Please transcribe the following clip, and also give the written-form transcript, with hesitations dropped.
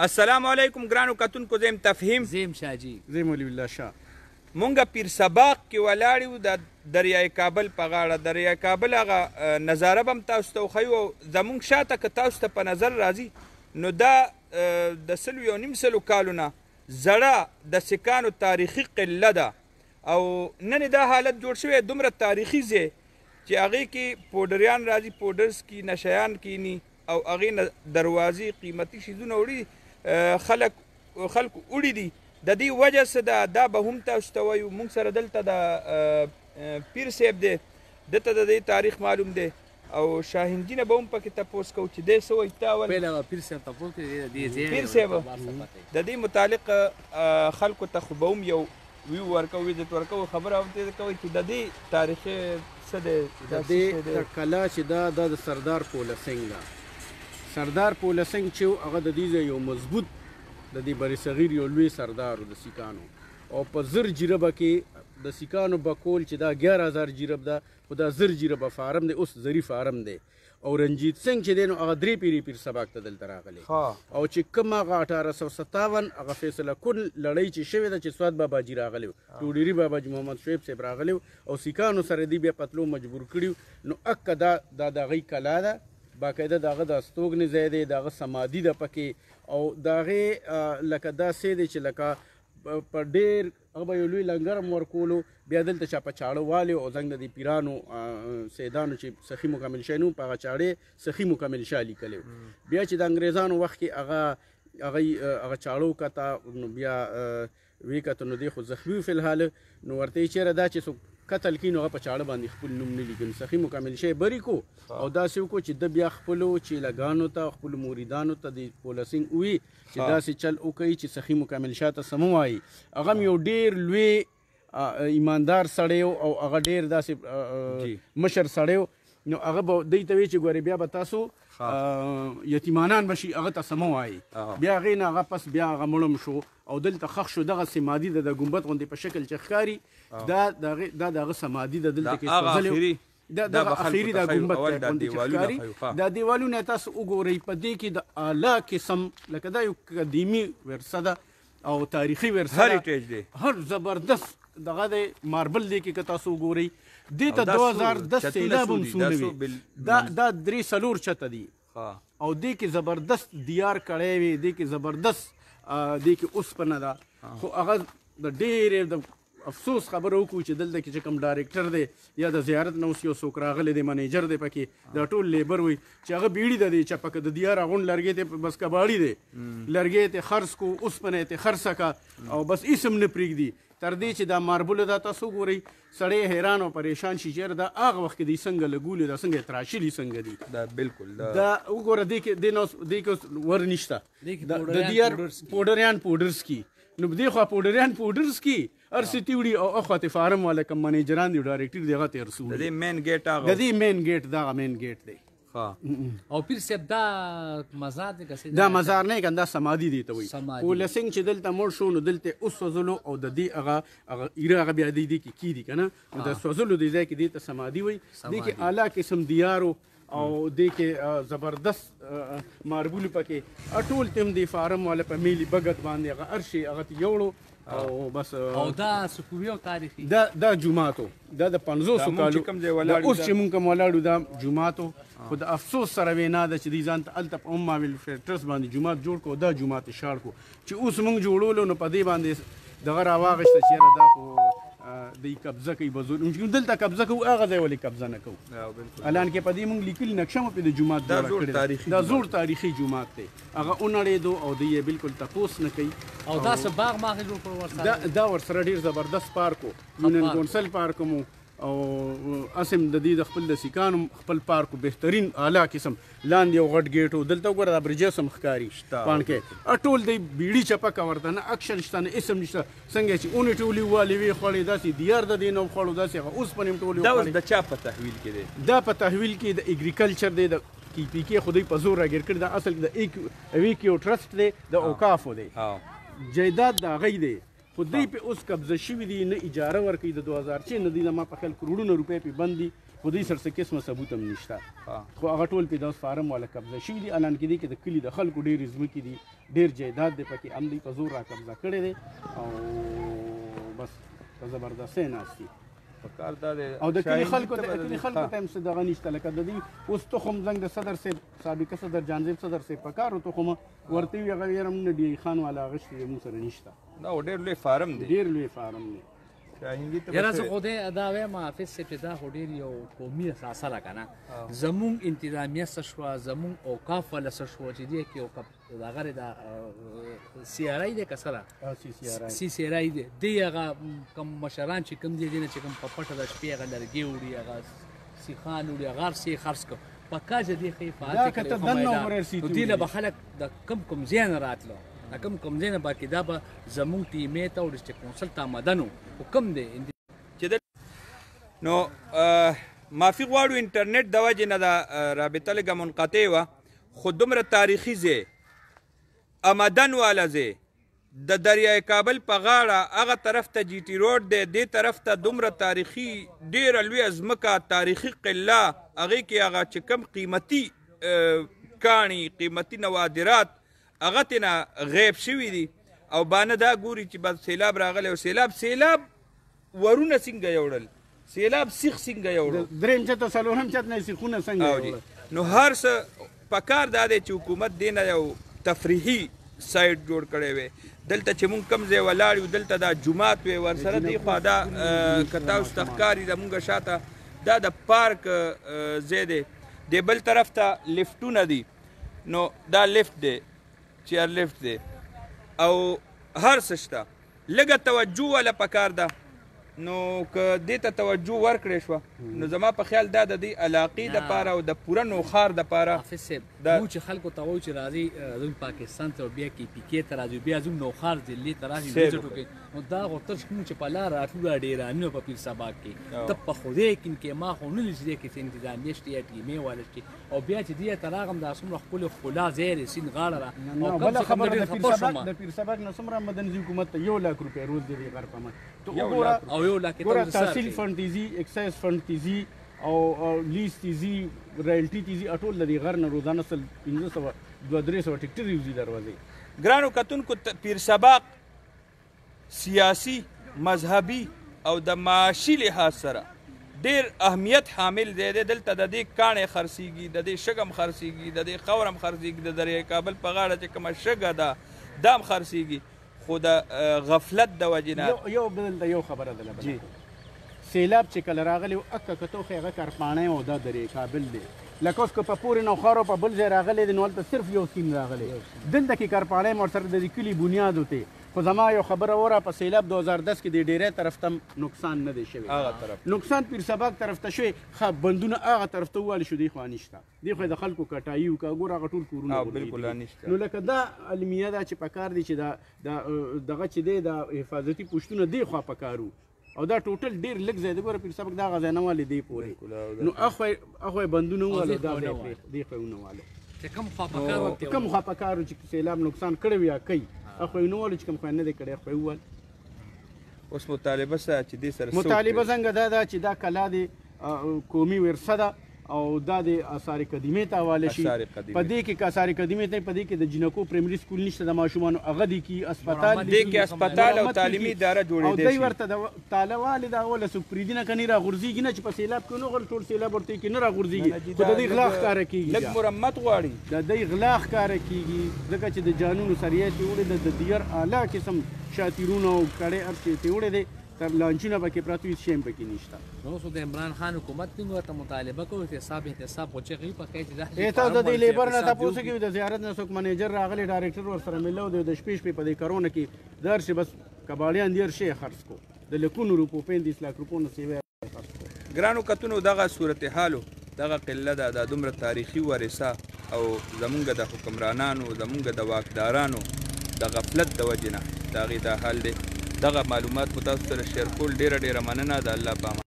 السلام علیکم ګرانو کتونکو، زه یم تفهیم. زیم شاجي. زه مولوي الله شاه. مونږ پیر سباق کې ولاړ یو د دریای کابل په غاړه. دریای کابل هغه نظاره به هم تاسو ته وښیو او زمونږ شاته که تاسو ته په نظر راځي نو دا د 100 کالو نه زړه د سکانو تاریخي قله ده او نن دا حالت جوړ شوی دومره تاریخي ځای چې هغې کې پوډریان راځي، پوډرز کې نشیان کینی او هغې نه دروازې قیمتي شیزونه وړي، خلکو وړي دي. د دې وجه څه ده دا به هم تاسو ته وایو. موږ سره دلته د پیر صاحب دی، دته د دې تاریخ معلوم دی او شاهندي نه به هم پکې تپوس کوو چې دی څه وایي. تا ول پیر صاحب تپوس کوي پیر صاحب د دې متعلق خلکو ته خو به هم یو ویو ورکوو، عزت ورکوو، خبره هم دې کوئ چې د دې تاریخي څه دی. د دې کلا چې دا د سردار پوله سنګ ده. سردار پوله سنګ چې هغه د دې یو مضبوط د دې بر صغیر یو لوی سردار د سیکانو او په زر جریبه کې د سیکانو بکول چې دا 11000 جریب ده، خو دا زر جریبه فارم دی، اوس زری فارم دی. او رنجیت سنګ چې دی نو هغه 3 پیری پیر سباق ته دلته راغلی او چې کوم هغه 1857 هغه فیصله کن لړۍ چې شوې ده چې سواد باباجي راغلی، ټوډیری باباجي محمد شعیب صاحب راغلی او سیکانو سره دی بیا پتلو مجبور کړي نو اکه دا د هغې کلا ده، باقاعده د هغه د استوګنې ځای دی، د هغه سمادي ده پکې او د هغې لکه داسې دی چې لکه په ډېر هغه به یو لوی لنګر هم ورکولو. بیا دلته چا په چاړه والي او زنګ د دې پیرانو سیدانو چې سخي مکمل شاه نوم په هغه چاړې سخي مکمل شاه لیکلی. بیا چې د انګریزانو وخت کې هغه چاړو کته نو بیا وی کته نو دی خو زخمي فی الحال نو ورته یې چېرې دا چې څوک قتل کړي نو هغه په چاړه باندې خپل نوم نه لیکي. سخي مکمل شاه بری کو او داسې وکړو چې د بیا خپلو چیلګانو ته خپلو مریدانو ته د پولسینګ ووي چې داسې چل وکړي چې سخي مکمل شاه ته څه مه وایي. هغه هم یو ډېر لوی ایماندار سړی او هغه ډېر داسې مشر سړی نو هغه به دوی ته وایي چې ګورې بیا به تاسو یتیمانان به شي، هغه ته څه مه وایي. بیا هغې نه هغه پس بیا هغه مړم شو او دلته خښ شو. دغه سمادي ده د ګمبد غوندې په شکل چې ښکاري دا د هغه سمادي ده دلته کې سوځلې دغه اخري دا ګمبد غوندې چې ښکاري. دا دیوالونه تاسو وګورئ په دې کې د اعلی قسم لکه دا یو قدیمي ورثه ده او تاریخي ورثه هریټیج دی، هر زبردست دغه د ماربل دی کې که تاسو وګورئ دې ته 2010 سیلاب هم څونه وي. دا 3-4 چته دي او دې کې زبردست دیار کړی وي، دې کې زبردست دې کې اوسپنه ده. خو هغه د ډېرې د افسوس خبره وکړو چې دلته کې چې کوم ډایرکټر دی یا د زیارت نه اوس یو څوک راغلی دی منیجر دی پکې دا ټول لیبر وي چې هغه بیړي ده دی چې پکې د دیار غونډ لرګی ته بس کباړي دی، لرګی ته خرڅ کو، اوسپنه ته خرڅه کا او بس اسم نه پرېږدي تر دې چې دا ماربل دا تاسو ګورئ سړی حیران او پریشان شي چې دا هغه وخت کې دی څنګه لګولي دا څنګه تراشلي څنګه دي. دا بالکل دا وګوره دې کې ور نشته د دیار پوډریان پوډرز کی نو دې خوا پوډریان پوډرز کی ارستی وړي او اخواته فارم والا کم منیجران دی ډایرکټر دی هغه ته رسول د دې مین ګیټ هغه د دې مین ګیټ دا مین ګیټ دی. او پیر صاحب دا مزار دی که دا مزار نه کنده سمادي دی ته وایي. پولسینګ چې دلته مړ شو نو دلته اوس سوځلو او د دې هغه ایره هغه بیا دی کې کیدي کنه نو د سوځلو دی ځای کې دی ته سمادي وایي. دې کې اعلی قسم دیارو او دې کې زبردست ماربول پکې ټول تم دی فارم والا په میلی بغت باندې هغه ارشي هغه یوړو او بس او دا سکوبیو تاریخي دا جمعاتو دا د 500 کالو اوس چې مونږ کوم ولاړو دا جمعاتو. خو د افسوس سره وینا ده چې دې ځان ته هلته په امه ویلفیر ټرست باندې جومات جوړ کړو، دا جومات یې شاړ کړو چې اوس مونږ جوړولو نو په دې باندې دغه راواغېسته چې یاره دا خو دوی قبضه کوي بزرګ دلته قبضه کوو هغه ځای ولې قبضه نه کوو. الان کې په دې مونږ لیکلي نقشه مو پې د جومات جوړه کړې دا زوړ تاریخي جومات دی هغه ونړېدو او دوی یې بالکل تپوس نه کوي. او داسې باغ ماغې جوړ کړو ورسره دا ورسره ډېر زبردست پارک و، یونین کونسل پارک مو او اسم د دې د خپل د سیکانو خپل پارک بهترین اعلی قسم لاندې یو غټ ګیټ و دلته وګوره دا برجس هم ښکاري پانکې ټول دی بیړي چپکه ورته نه اکشن شته نه اسم نشته څنګه چې اونې ټولې والې وې خوړې داسې دیار د دې نه وخوړو داسې هغه اوسپنې هم ټولې دا اوس د چا په تحویل کې دی؟ دا په تحویل کې د اګریکلچر دی د کی پی کې خو دوی په زور راګیر کړي دا اصل د ایکیو ټرست دی د اوقافو دی جایداد د هغې دی خو دوی پې اوس قبضه شوي دي نه اجاره ورکوي د 2006 نه دوی ما په خیال کروڑونه روپۍ پې بند دي خو دوی سره څه قسمه ثبوت هم نشته خو هغه ټول پې د اوس فارم والا قبضه شوي دي الان کې دي کې د کلي د خلکو ډېرې ځمکې دي ډېر جایداد دی پکې هم دوی په زور را قبضه کړی دی او بس په زبردستۍ ناست دي او د کلي خلکو ته هم څه دغه نشته لکه د دوی اوس تخم زنګ د صدر صاحب سابقه صدر جانزیب صدر صاحب په کار و تخمه ورته وي هغه یاره موږ نه ډي خان والا اغوښتي دی موږ سره نشته دا ډېر لوی فارم دی ډېر لوی فارم دی یاره زه خو دا وایم حافظ صاحب چې دا خو ډېر یو قومي احساسه ده که نه زمونږ انتظامیه څه شوه زمونږ اوقاف والا څه شوه چې دې کې هغه د سی آر آی دی که څه ده سی آر آی دی دی هغه کوم مشران چې کوم دي دې نه چې کوم په پټه د شپې هغه لرګي وړي هغه سیخان وړي هغه هر څه یې خرڅ کړه په کار چې دې ښې فعال کړی نو دې له به خلک د کوم ځای نه راتلو د کوم ځای نه باقي دا به زمونږ ټیمې ته او ډسټرکټ کونسل ته آمدن و کوم دی نو معافي غواړو انټرنیټ د وجې نه دا رابطه لږه منقطع وه خو دومره تاریخي ځای آمدن والا ځای د دریای کابل په غاړه هغه طرف ته جي ټي روډ دی دې طرف ته دومره تاریخي ډېره لویه ځمکه تاریخي قله هغې کې هغه چې کوم قیمتي کاڼي قیمتي نوادرات هغه ترېنه غیب شوي دي او بانه دا ګوري چې بس سیلاب راغلی او سیلاب ورونه څنګه یوړل سیلاب سیخ څنګه یوړل درېیم چت او څلورم چت نه سیخونه څنګه یوړل نو هر څه پکار دا دی چې حکومت دې نه یو تفریحي سایټ جوړ کړی وی دلته چې مونږ کوم ځای ولاړ یو دلته دا جومات وی ورسره دی خوا دا که تاسو ته ښکاري د مونږ شاته دا د پارک ځای دی د بل طرف ته لفټونه دي نو دا لفټ دی چیر لفټ دی او هر څه شته لږه توجه والا پکار ده نو که دې ته توجه ورکړې شوه نو زما په خیال دا د دې علاقې دپاره او د پوره نوښار دپاره حافظ صاحب موږ چې خلکو ته وایو چې راځئ زموږ پاکستان ته بیا کې پي کې ته راځو بیا زموږ نوښار ضلعې ته راشي ویزټ وکړئ نو دا غوښتل چې موږ چې په لار راتلو دا ډېرانونه په پیر سباق کې ته په خدای یقین کې ما خو نه لید چې دې کې څه انتظامیه شته یا ټیمې والا شته او بیا چې دې ته راغلم دا څومره ښکلې ښکلا ځای دی سیند غاړه را او بله خبره د پیر سباق نه څومره مدنزي حکومت ته 1 لاک روپۍ روز دی غر په من او 1 لاک تحصیل فند تیزی اکسایز فند تیزی او لیز تیزی رایلټي تیزی اټول د غر نه روزانه سل 1500 200 ټیکټر یوزي دروازې ګرانو کتونکو پیر سباق سیاسي مذهبي او د معاشي لحاظ سره ډېر اهمیت حامل دی دلته د دې کاڼې خرڅېږي د دې شګم خرڅېږي د دې خاور هم خرڅېږي د دریای کابل په غاړه چې کومه شګه ده دا هم خرڅېږي خو د غفلت د وجې نه یو دلته یو خبره ده جی سیلاب چې کله راغلی و اکه کتو خو هغه کرپاڼی او دا دریای کابل دی لکه اوس که په پورې نوښار او په بل ځای راغلی دی نو هلته صرف یو سیم راغلی دلته کې کرپاڼی م ورسره د دې کلي بنیاد وتی خو زما یو خبره وره په سیلاب 2010 کې د ډیری طرف ته نقصان نه دی شوی نقصان پیر سباق طرف ته شوی ښه بندونه هغه طرف ته ووالی شو دی خوا نشته دی خو د خلکو کټایي وکړه ګوره هغه ټول کورونه نو لکه دا علمیه ده چې پکار دی چې دغه چې دی د حفاظتي پوښتونه دی خوا پکارو او دا ټوټل ډېر لږ ځای دی ګوره پیر سبق دا هغه ځای نه والي دی پورې نو اخوا یې بندونه ووالو دا دی خو یې ونه والو کوم خوا پکار چې سیلاب نقصان کړی وي یا کوي اخو یې نه والو چې کوم خوا نه دی کړی اخو یې ووال اوس مطالبه څه چې دې سره مطالبه څنګه دا ده چې دا کلا دی قومي ورثه ده او دا د آثار قدیمې ته حواله شي په دې کې که آثار قدیمې ته په دې کې د جنکو پرایمري سکول نشته د ماشومانو هغه دی کې اسپتال دی کې اسپتال او تعلیمي اداره جوړېدی او دوی ورته د تاله والې دا اوله څوک پرېږدي نه که نه راغورځېږي نه چې په سیلاب کې ونه غل ټول سیلاب ورته کې نه راغورځېږي خو د دوی غلا ښکاره کېږي لږ مرمت غواړي د دوی غلا ښکاره کېږي ځکه چې د جانونو سریه ترې وړې ده د دیار اعلی قسم شاتیرونه او کړې هر څه ترې وړې دی لانچونه پکې پراته وي هېڅ شی هم پکې نشته نو اوس د عمران خان حکومت موږ ورته مطالبه کوو احتساب خو چغې په ښایي چې تاسو د دې لیبر نه تپوس کوي د زیارت نه څوک منیجر راغلی ډایرکټر ورسره میلاو دی د شپې شپې په دې کارونه کې د هر شي بس کباړیان دي هر شی خرڅ کو د لکونو روپو 35 لاک روپو نه سیوی خرڅ کو ګرانو کتونو دغه صورتحالو دغه قله ده دا دومره تاریخي ورثه او زمونږ د حکمرانانو زمونږ د واکدارانو د غفلت د وجې نه د هغې دا حال دی دغه معلومات مو تاسو سره شیر کول ډېره مننه د الله په امان